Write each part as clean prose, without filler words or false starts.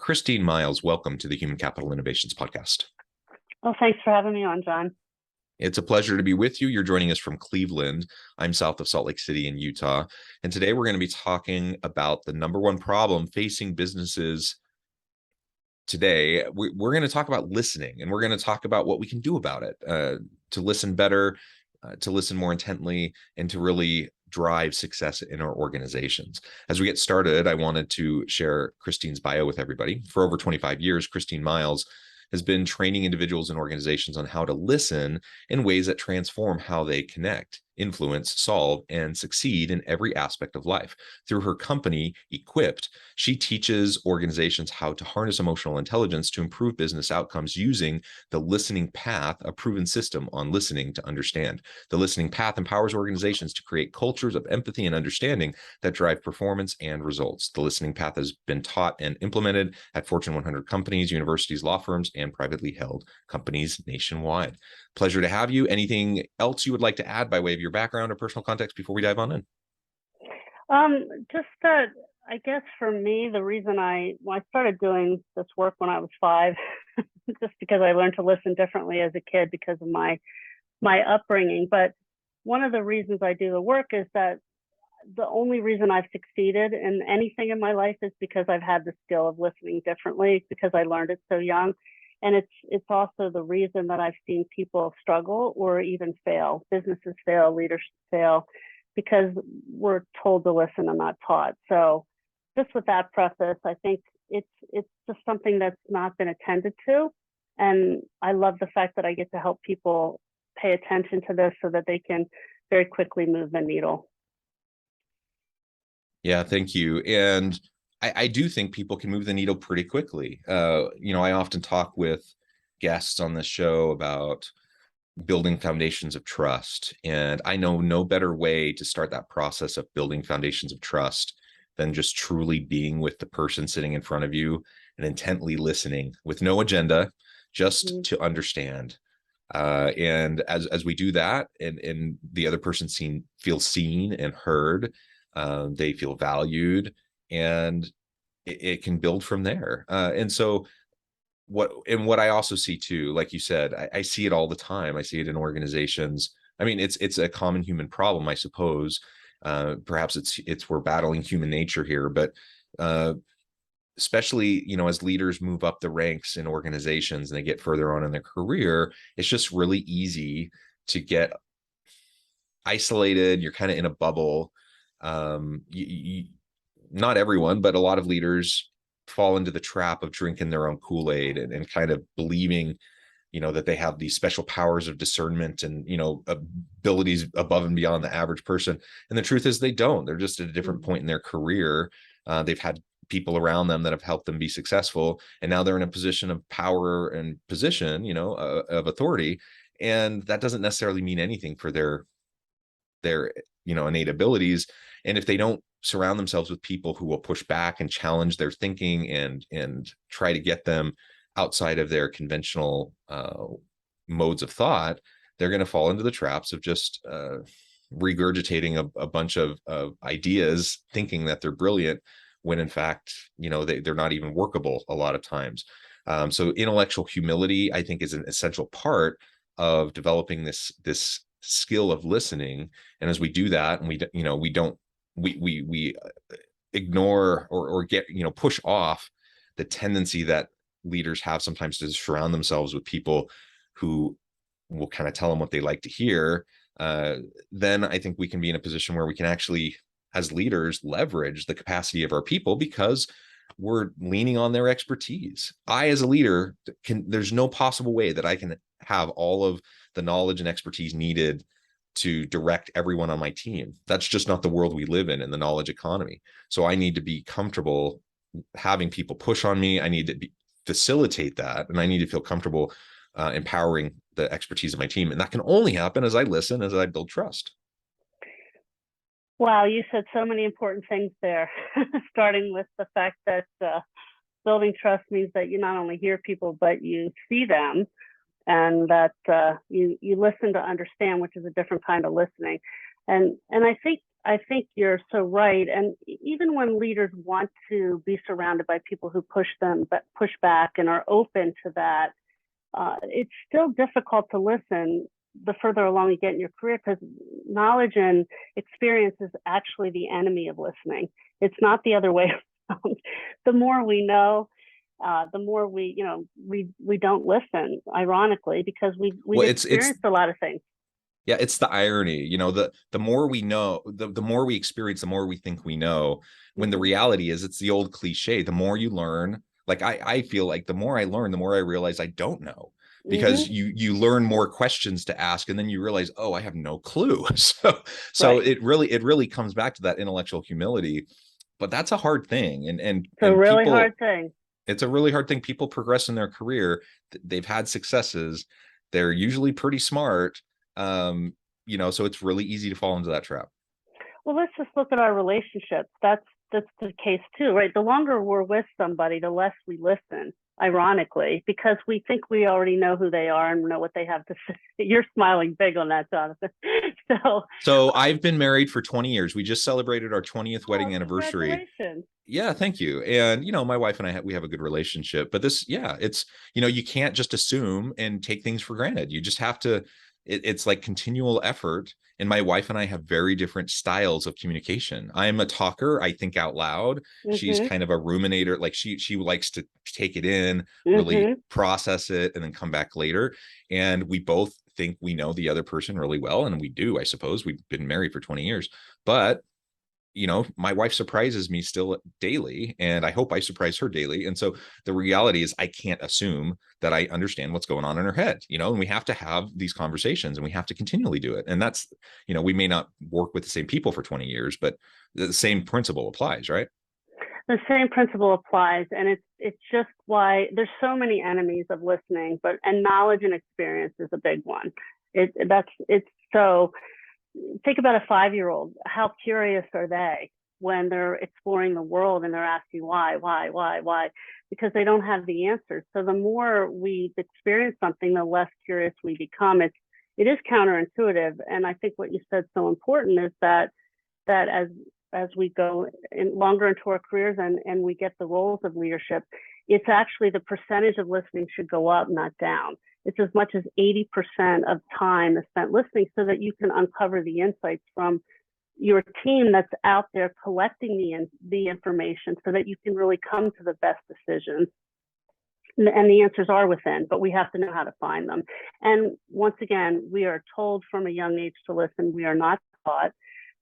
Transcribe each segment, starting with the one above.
Christine Miles, welcome to the Human Capital Innovations Podcast. Well, thanks for having me on, John. It's a pleasure to be with you. You're joining us from Cleveland. I'm south of Salt Lake City in Utah. And today we're going to be talking about the number one problem facing businesses today. We're going to talk about listening, and we're going to talk about what we can do about it to listen better, to listen more intently, and to really drive success in our organizations. As we get started, I wanted to share Christine's bio with everybody. For over 25 years, Christine Miles has been training individuals and organizations on how to listen in ways that transform how they connect, influence, solve, and succeed in every aspect of life. Through her company, Equipped, she teaches organizations how to harness emotional intelligence to improve business outcomes using the listening path, a proven system on listening to understand. The listening path empowers organizations to create cultures of empathy and understanding that drive performance and results. The listening path has been taught and implemented at Fortune 100 companies, universities, law firms, and privately held companies nationwide. Pleasure to have you. Anything else you would like to add by way of your background or personal context before we dive on in? Just that, I guess for me, the reason I started doing this work when I was 5, just because I learned to listen differently as a kid because of my upbringing. But one of the reasons I do the work is that the only reason I've succeeded in anything in my life is because I've had the skill of listening differently, because I learned it so young. And it's also the reason that I've seen people struggle or even fail, businesses fail, leadership fail, because we're told to listen and not taught. So just with that preface, I think it's just something that's not been attended to. And I love the fact that I get to help people pay attention to this so that they can very quickly move the needle. Yeah, thank you. And I do think people can move the needle pretty quickly. I often talk with guests on this show about building foundations of trust. And I know no better way to start that process of building foundations of trust than just truly being with the person sitting in front of you and intently listening with no agenda, just to understand. And as we do that, and the other person feels seen and heard, they feel valued, and it can build from there. And so what I also see too, like you said, I see it all the time. I see it in organizations. I mean, it's a common human problem, I suppose. Perhaps it's we're battling human nature here, but especially, as leaders move up the ranks in organizations and they get further on in their career, it's just really easy to get isolated. You're kind of in a bubble. Not everyone, but a lot of leaders fall into the trap of drinking their own Kool-Aid and kind of believing, that they have these special powers of discernment and, abilities above and beyond the average person. And the truth is they don't. They're just at a different point in their career. They've had people around them that have helped them be successful. And now they're in a position of power and position, of authority. And that doesn't necessarily mean anything for their innate abilities. And if they don't surround themselves with people who will push back and challenge their thinking and try to get them outside of their conventional modes of thought, they're going to fall into the traps of just regurgitating a bunch of ideas, thinking that they're brilliant, when in fact, they're not even workable a lot of times. So intellectual humility, I think, is an essential part of developing this skill of listening. And as we do that, and we ignore or get, push off the tendency that leaders have sometimes to surround themselves with people who will kind of tell them what they like to hear, then I think we can be in a position where we can actually, as leaders, leverage the capacity of our people because we're leaning on their expertise. I, as a leader, there's no possible way that I can have all of the knowledge and expertise needed to direct everyone on my team. That's just not the world we live in the knowledge economy. So I need to be comfortable having people push on me. I need to facilitate that, and I need to feel comfortable empowering the expertise of my team. And that can only happen as I listen, as I build trust. Wow, you said so many important things there, starting with the fact that building trust means that you not only hear people, but you see them, and that you listen to understand, which is a different kind of listening. And I think I think you're so right. And even when leaders want to be surrounded by people who push them, but push back and are open to that, it's still difficult to listen the further along you get in your career, because knowledge and experience is actually the enemy of listening. It's not the other way around. The more we know, the more we don't listen, ironically, because we've experienced a lot of things. Yeah, it's the irony, the more we know, the more we experience, the more we think we know, when the reality is, it's the old cliche, the more you learn, like I feel like the more I learn, the more I realize I don't know, because you learn more questions to ask, and then you realize, oh, I have no clue. So right. it really comes back to that intellectual humility, but that's a hard thing. And it's a really hard thing. It's a really hard thing. People progress in their career. They've had successes. They're usually pretty smart. So it's really easy to fall into that trap. Well, let's just look at our relationships. That's the case too, right? The longer we're with somebody, the less we listen, ironically, because we think we already know who they are and know what they have to say. You're smiling big on that, Jonathan. So I've been married for 20 years. We just celebrated our 20th wedding anniversary. Congratulations. Yeah, thank you. And, my wife and I, we have a good relationship, but it's, you can't just assume and take things for granted. You just have to, it's like continual effort. And my wife and I have very different styles of communication. I'm a talker. I think out loud. She's kind of a ruminator. Like she likes to take it in, really process it, and then come back later. And we both think we know the other person really well. And we do, I suppose. We've been married for 20 years, but my wife surprises me still daily, and I hope I surprise her daily. And so the reality is, I can't assume that I understand what's going on in her head, and we have to have these conversations, and we have to continually do it. And that's, we may not work with the same people for 20 years, but the same principle applies, right? The same principle applies. And it's just why there's so many enemies of listening, and knowledge and experience is a big one. So think about a 5-year-old. How curious are they when they're exploring the world and they're asking why? Because they don't have the answers. So the more we experience something, the less curious we become. It is counterintuitive. And I think what you said so important is that as we go longer into our careers and we get the roles of leadership, it's actually the percentage of listening should go up, not down. It's as much as 80% of time is spent listening, so that you can uncover the insights from your team that's out there collecting the information, so that you can really come to the best decisions. And the answers are within, but we have to know how to find them. And once again, we are told from a young age to listen. We are not taught.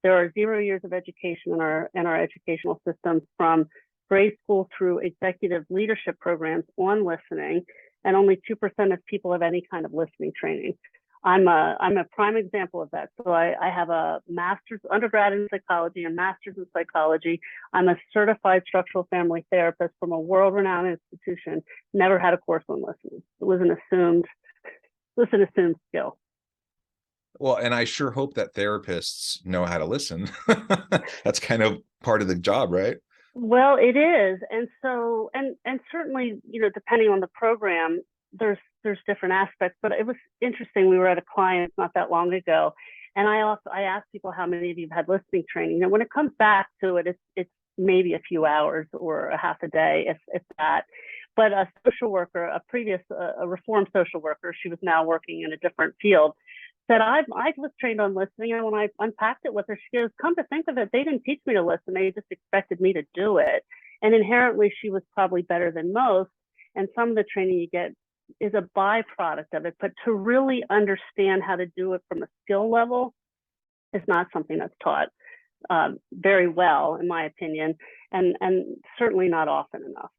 There are 0 years of education in our educational systems, from grade school through executive leadership programs on listening. And only 2% of people have any kind of listening training. I'm a prime example of that. So I have a master's undergrad in psychology and master's in psychology. I'm a certified structural family therapist from a world-renowned institution. Never had a course on listening. It was an assumed skill. Well, and I sure hope that therapists know how to listen. That's kind of part of the job, right? Well, it is. And so, and certainly, depending on the program, there's different aspects, but it was interesting. We were at a client not that long ago, and I asked people, how many of you have had listening training? And when it comes back to it, it's maybe a few hours or a half a day, if that. But a social worker, a reformed social worker, she was now working in a different field, said, I was trained on listening, and when I unpacked it with her, she goes, come to think of it, they didn't teach me to listen, they just expected me to do it. And inherently, she was probably better than most, and some of the training you get is a byproduct of it. But to really understand how to do it from a skill level is not something that's taught very well, in my opinion, and certainly not often enough.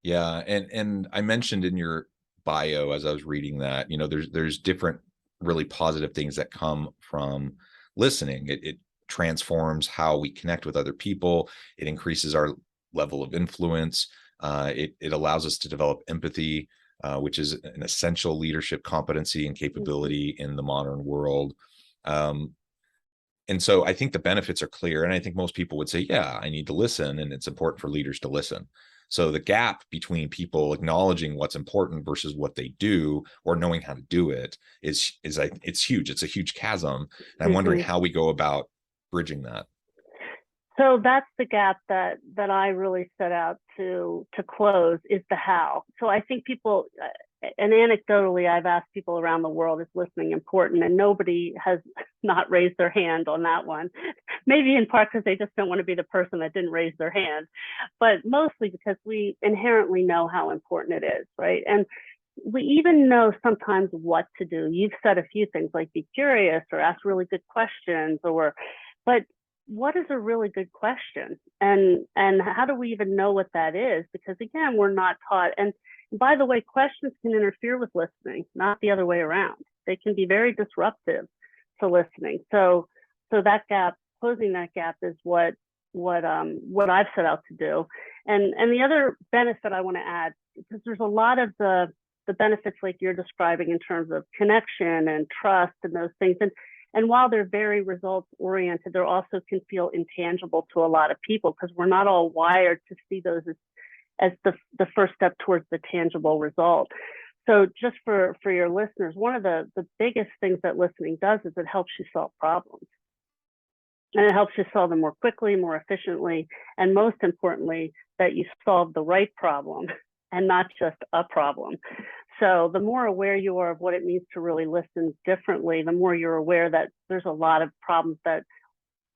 Yeah, and I mentioned in your bio, as I was reading that, there's different really positive things that come from listening. It transforms how we connect with other people. It increases our level of influence. It allows us to develop empathy, which is an essential leadership competency and capability in the modern world. And so I think the benefits are clear. And I think most people would say, yeah, I need to listen, and it's important for leaders to listen. So the gap between people acknowledging what's important versus what they do or knowing how to do it is it's huge. It's a huge chasm. And I'm wondering how we go about bridging that. So that's the gap that I really set out to close, is the how. So I think people, and anecdotally, I've asked people around the world, is listening important? And nobody has not raised their hand on that one. Maybe in part because they just don't want to be the person that didn't raise their hand, but mostly because we inherently know how important it is, right? And we even know sometimes what to do. You've said a few things like be curious or ask really good questions, but what is a really good question? And how do we even know what that is? Because again, we're not taught. And by the way, questions can interfere with listening, not the other way around. They can be very disruptive to listening. So that gap, closing that gap, is what I've set out to do. And the other benefit I want to add, because there's a lot of the benefits like you're describing in terms of connection and trust and those things. And while they're very results oriented, they also can feel intangible to a lot of people because we're not all wired to see those as the first step towards the tangible result. So just for your listeners, one of the biggest things that listening does is it helps you solve problems. And it helps you solve them more quickly, more efficiently, and most importantly, that you solve the right problem and not just a problem. So the more aware you are of what it means to really listen differently, the more you're aware that there's a lot of problems that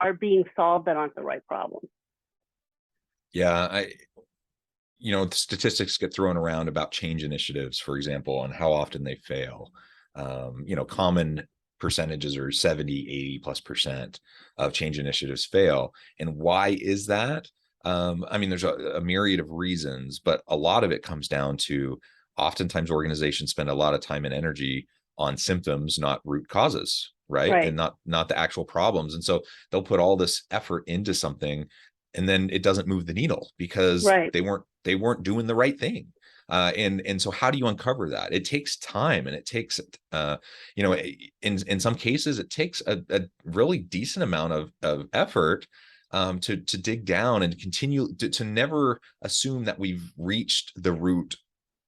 are being solved that aren't the right problem. Yeah, the statistics get thrown around about change initiatives, for example, and how often they fail. Common percentages are 70-80+% of change initiatives fail. And why is that? There's a myriad of reasons, but a lot of it comes down to oftentimes organizations spend a lot of time and energy on symptoms, not root causes, right? And not the actual problems. And so they'll put all this effort into something and then it doesn't move the needle because they weren't doing the right thing. And so how do you uncover that? It takes time, and it takes, in some cases, it takes a really decent amount of effort to dig down and continue to never assume that we've reached the root,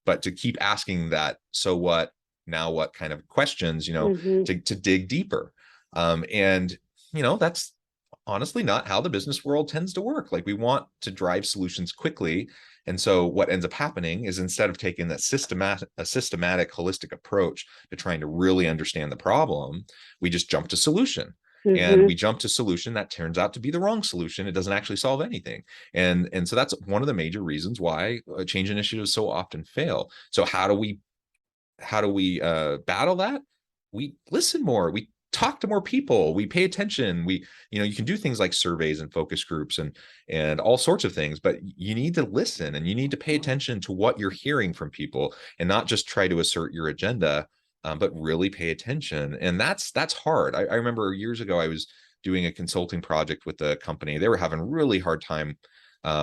but to keep asking that, so what, now what kind of questions, to dig deeper. That's honestly not how the business world tends to work. Like, we want to drive solutions quickly. And so what ends up happening is, instead of taking that systematic, holistic approach to trying to really understand the problem, we just jump to solution. And we jump to solution that turns out to be the wrong solution. It doesn't actually solve anything. And so that's one of the major reasons why change initiatives so often fail. So how do we battle that? We listen more. We talk to more people. We pay attention. You can do things like surveys and focus groups and all sorts of things, but you need to listen and you need to pay attention to what you're hearing from people and not just try to assert your agenda. But really pay attention. And that's hard. I remember years ago, I was doing a consulting project with a company. They were having a really hard time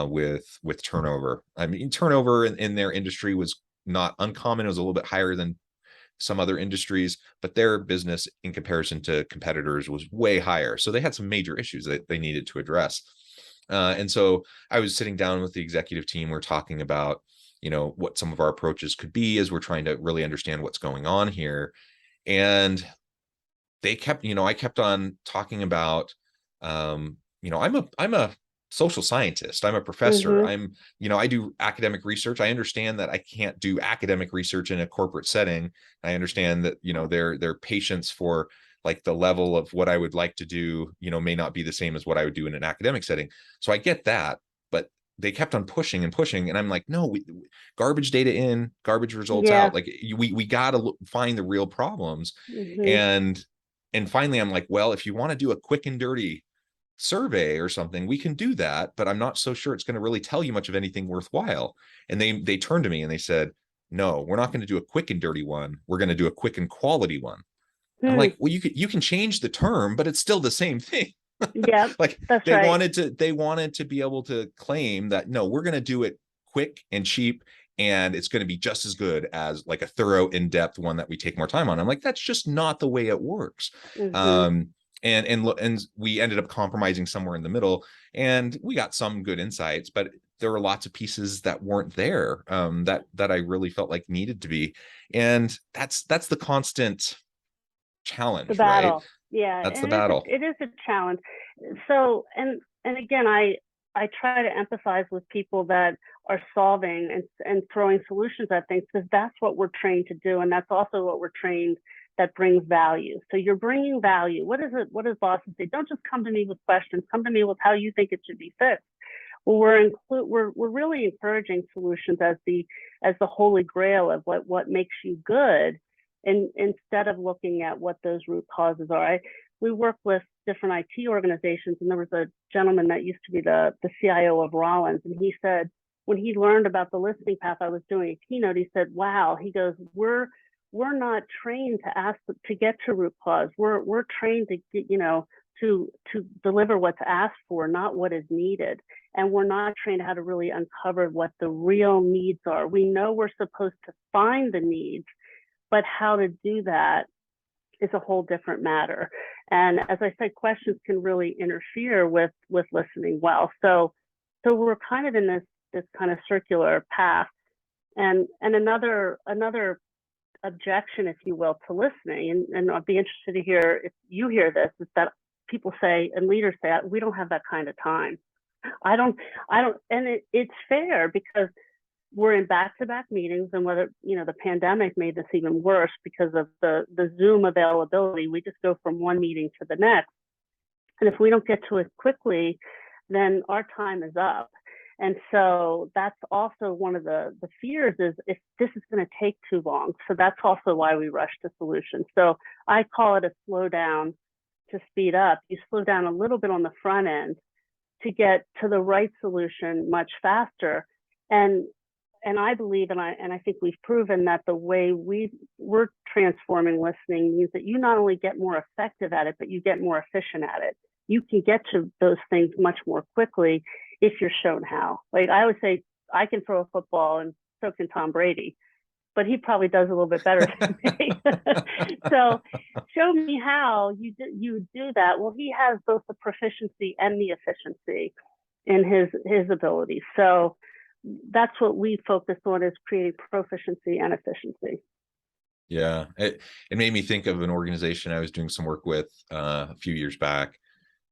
with turnover. I mean, turnover in their industry was not uncommon. It was a little bit higher than some other industries, but their business in comparison to competitors was way higher. So they had some major issues that they needed to address. And so I was sitting down with the executive team. We're talking about what some of our approaches could be as we're trying to really understand what's going on here. And I kept on talking about, I'm a social scientist. I'm a professor. I do academic research. I understand that I can't do academic research in a corporate setting. I understand that, their patience for like the level of what I would like to do, may not be the same as what I would do in an academic setting. So I get that, but they kept on pushing and pushing. And I'm like, no, garbage data in, garbage results out. Like we got to find the real problems. And finally, I'm like, well, if you want to do a quick and dirty survey or something, we can do that, but I'm not so sure it's going to really tell you much of anything worthwhile. And they turned to me and they said, no, we're not going to do a quick and dirty one. We're going to do a quick and quality one. I'm like, well, you can change the term, but it's still the same thing. Yeah, like they wanted to be able to claim that, no, we're going to do it quick and cheap, and it's going to be just as good as like a thorough, in-depth one that we take more time on. I'm like, that's just not the way it works. And we ended up compromising somewhere in the middle, and we got some good insights, but there were lots of pieces that weren't there, that I really felt like needed to be. And that's the constant The challenge, right? battle. Yeah, That's the and battle. it is a challenge. So, and again, I try to empathize with people that are solving and throwing solutions at things, because that's what we're trained to do, and that's also what we're trained that brings value. So you're bringing value. What is it? What does bosses say? Don't just come to me with questions. Come to me with how you think it should be fixed. Well, we're really encouraging solutions as the holy grail of what makes you good, and instead of looking at what those root causes are. We work with different IT organizations, and there was a gentleman that used to be the CIO of Rollins, and he said when he learned about the listening path I was doing a keynote, he said, "Wow," he goes, "We're not trained to ask to get to root cause. We're trained to get, to deliver what's asked for, not what is needed. And we're not trained how to really uncover what the real needs are. We know we're supposed to find the needs, but how to do that is a whole different matter." And as I said, questions can really interfere with listening well. So we're kind of in this kind of circular path. And another objection, if you will, to listening, and I'd be interested to hear if you hear this, is that people say, and leaders say, "We don't have that kind of time." I don't, and it's fair, because we're in back-to-back meetings, and whether, the pandemic made this even worse because of the Zoom availability. We just go from one meeting to the next. And if we don't get to it quickly, then our time is up. And so that's also one of the fears, is if this is going to take too long. So that's also why we rush to solutions. So I call it a slow down to speed up. You slow down a little bit on the front end to get to the right solution much faster. And I believe, and I think we've proven that the way we're transforming listening means that you not only get more effective at it, but you get more efficient at it. You can get to those things much more quickly if you're shown how. Like I always say, I can throw a football, and so can Tom Brady, but he probably does a little bit better than me. So show me how you do that. Well, he has both the proficiency and the efficiency in his abilities. So that's what we focus on, is creating proficiency and efficiency. Yeah, it made me think of an organization I was doing some work with a few years back,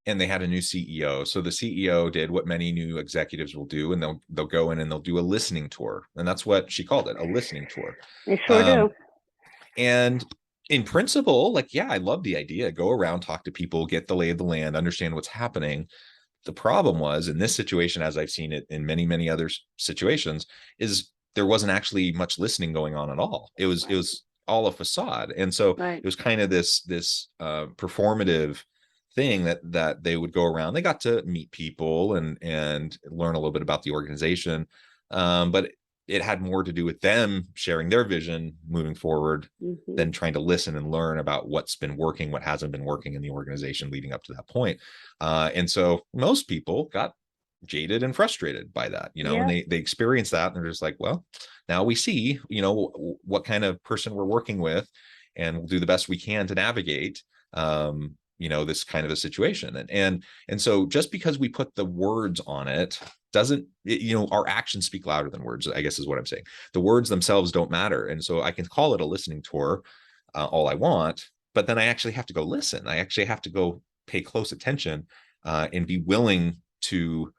and they had a new CEO. So the CEO did what many new executives will do, and they'll go in and they'll do a listening tour, and that's what she called it, a listening tour. They sure do. And in principle, like, yeah, I love the idea. Go around, talk to people, get the lay of the land, understand what's happening. The problem was, in this situation, as I've seen it in many, many other situations, is there wasn't actually much listening going on at all. It was all a facade. And so Right. it was kind of this performative thing that they would go around. They got to meet people and learn a little bit about the organization. But it had more to do with them sharing their vision moving forward than trying to listen and learn about what's been working, what hasn't been working in the organization leading up to that point. And so most people got jaded and frustrated by that, and they experience that, and they're just like, well, now we see, what kind of person we're working with, and we'll do the best we can to navigate, this kind of a situation. And so just because we put the words on it doesn't, our actions speak louder than words, I guess is what I'm saying. The words themselves don't matter. And so I can call it a listening tour all I want, but then I actually have to go listen. I actually have to go pay close attention and be willing to,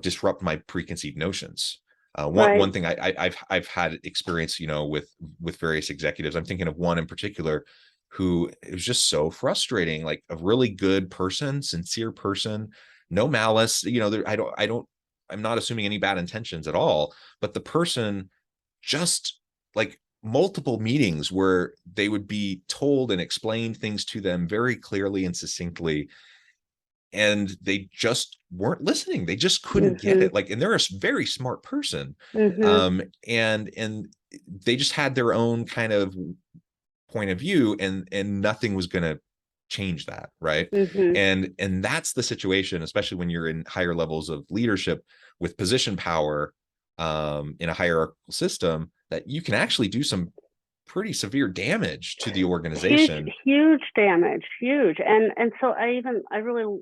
disrupt my preconceived notions. One thing I've had experience, with various executives. I'm thinking of one in particular who, it was just so frustrating, like a really good person, sincere person, no malice, I'm not assuming any bad intentions at all, but the person just, like, multiple meetings where they would be told and explained things to them very clearly and succinctly, and they just weren't listening. They just couldn't get it. Like, and they're a very smart person. And they just had their own kind of point of view, and nothing was going to change that. Right. And that's the situation, especially when you're in higher levels of leadership with position power in a hierarchical system, that you can actually do some pretty severe damage to the organization. Huge damage, huge. And so I really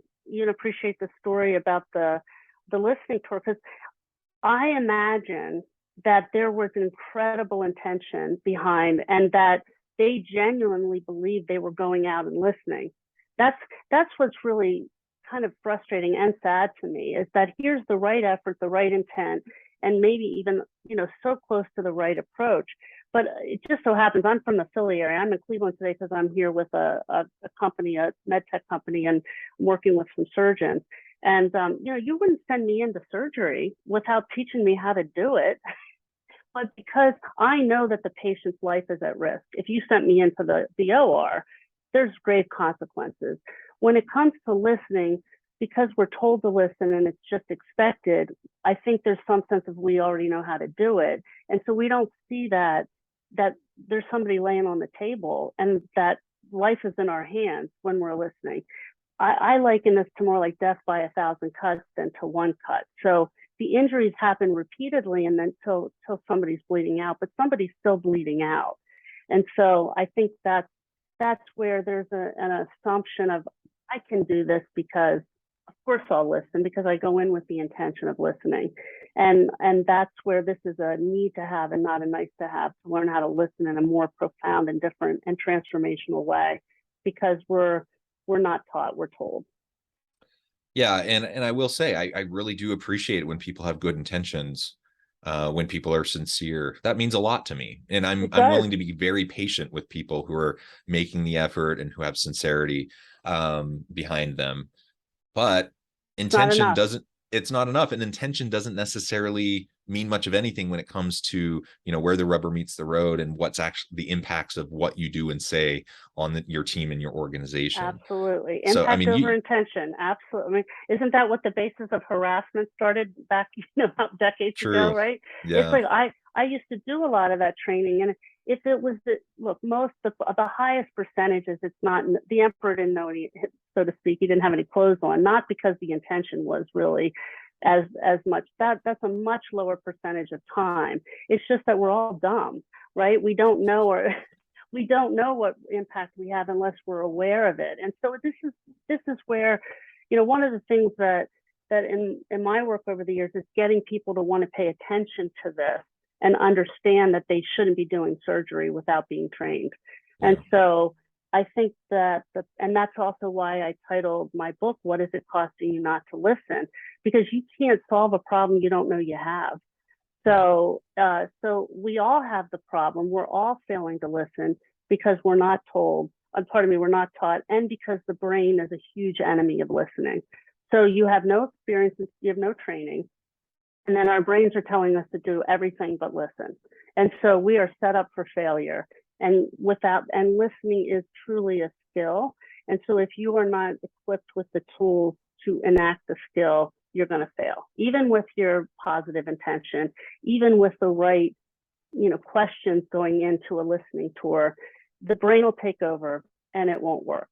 appreciate the story about the listening tour, because I imagine that there was incredible intention behind, and that they genuinely believed they were going out and listening. That's what's really kind of frustrating and sad to me, is that here's the right effort, the right intent, and maybe even, so close to the right approach. But it just so happens I'm from the Philly area. I'm in Cleveland today because I'm here with a company, a med tech company, and I'm working with some surgeons. And, you wouldn't send me into surgery without teaching me how to do it. But because I know that the patient's life is at risk, if you sent me into the OR, there's grave consequences. When it comes to listening, because we're told to listen and it's just expected, I think there's some sense of we already know how to do it. And so we don't see that there's somebody laying on the table and that life is in our hands when we're listening. I liken this to more like death by 1,000 cuts than to one cut. So the injuries happen repeatedly and then till somebody's bleeding out, but somebody's still bleeding out. And so I think that's where there's an assumption of, I can do this because of course I'll listen, because I go in with the intention of listening. And that's where this is a need to have and not a nice to have, to learn how to listen in a more profound and different and transformational way, because we're not taught, we're told. Yeah, and I will say, I really do appreciate it when people have good intentions, when people are sincere. That means a lot to me. And I'm willing to be very patient with people who are making the effort and who have sincerity behind them. But intention it's not enough. And intention doesn't necessarily mean much of anything when it comes to, where the rubber meets the road and what's actually the impacts of what you do and say on your team and your organization. Absolutely. Impact over intention. Absolutely. I mean, isn't that what the basis of harassment started back, decades ago, right? Yeah. It's like, I used to do a lot of that training, and if it was most of the highest percentages, it's not, the emperor didn't know any, so to speak, he didn't have any clothes on, not because the intention was really as much. That's a much lower percentage of time. It's just that we're all dumb, right? We don't know, or we don't know what impact we have unless we're aware of it. And so this is where, one of the things that in my work over the years is getting people to want to pay attention to this and understand that they shouldn't be doing surgery without being trained. Yeah. And so I think that, and that's also why I titled my book, What Is It Costing You Not to Listen? Because you can't solve a problem you don't know you have. So we all have the problem. We're all failing to listen because we're not told, we're not taught, and because the brain is a huge enemy of listening. So you have no experiences, you have no training, and then our brains are telling us to do everything but listen. And so we are set up for failure. And listening is truly a skill. And so if you are not equipped with the tools to enact the skill, you're going to fail, even with your positive intention, even with the right, questions going into a listening tour. The brain will take over and it won't work.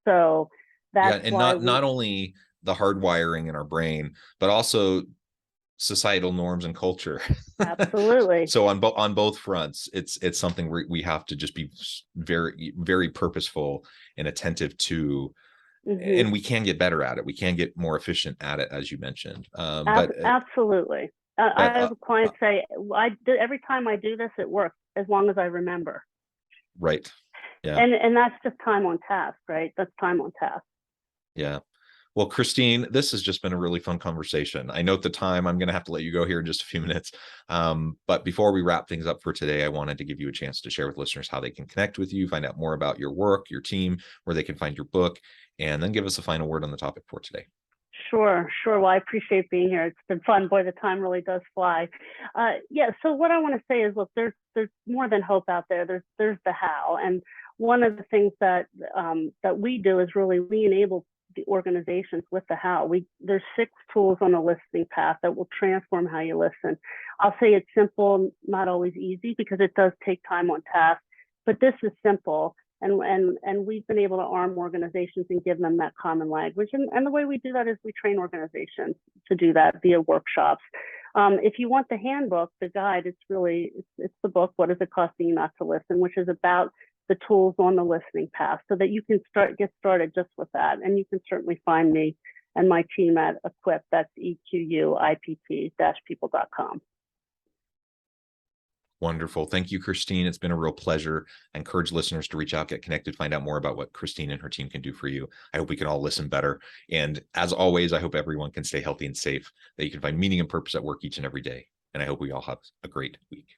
So that's why not only the hardwiring in our brain, but also societal norms and culture. Absolutely. So on both fronts, it's something we have to just be very, very purposeful and attentive to. Mm-hmm. And we can get better at it. We can get more efficient at it, as you mentioned. Absolutely. I have a client say, every time I do this, it works as long as I remember. Right. Yeah. And that's just time on task, right? That's time on task. Yeah. Well, Christine, this has just been a really fun conversation. I note the time. I'm going to have to let you go here in just a few minutes. But before we wrap things up for today, I wanted to give you a chance to share with listeners how they can connect with you, find out more about your work, your team, where they can find your book, and then give us a final word on the topic for today. Sure. Well, I appreciate being here. It's been fun. Boy, the time really does fly. So what I want to say is, look, there's more than hope out there. There's the how. And one of the things that we do is really we enable the organizations with the how. There's 6 tools on the listening path that will transform how you listen. I'll say it's simple, not always easy, because it does take time on task, but this is simple. And we've been able to arm organizations and give them that common language. And the way we do that is we train organizations to do that via workshops. If you want the handbook, the guide, it's the book, What Is It Costing You Not to Listen, which is about the tools on the listening path, so that you can get started just with that. And you can certainly find me and my team at Equip. That's EQUIPT-people.com. Wonderful. Thank you, Christine. It's been a real pleasure. I encourage listeners to reach out, get connected, find out more about what Christine and her team can do for you. I hope we can all listen better. And as always, I hope everyone can stay healthy and safe, that you can find meaning and purpose at work each and every day. And I hope we all have a great week.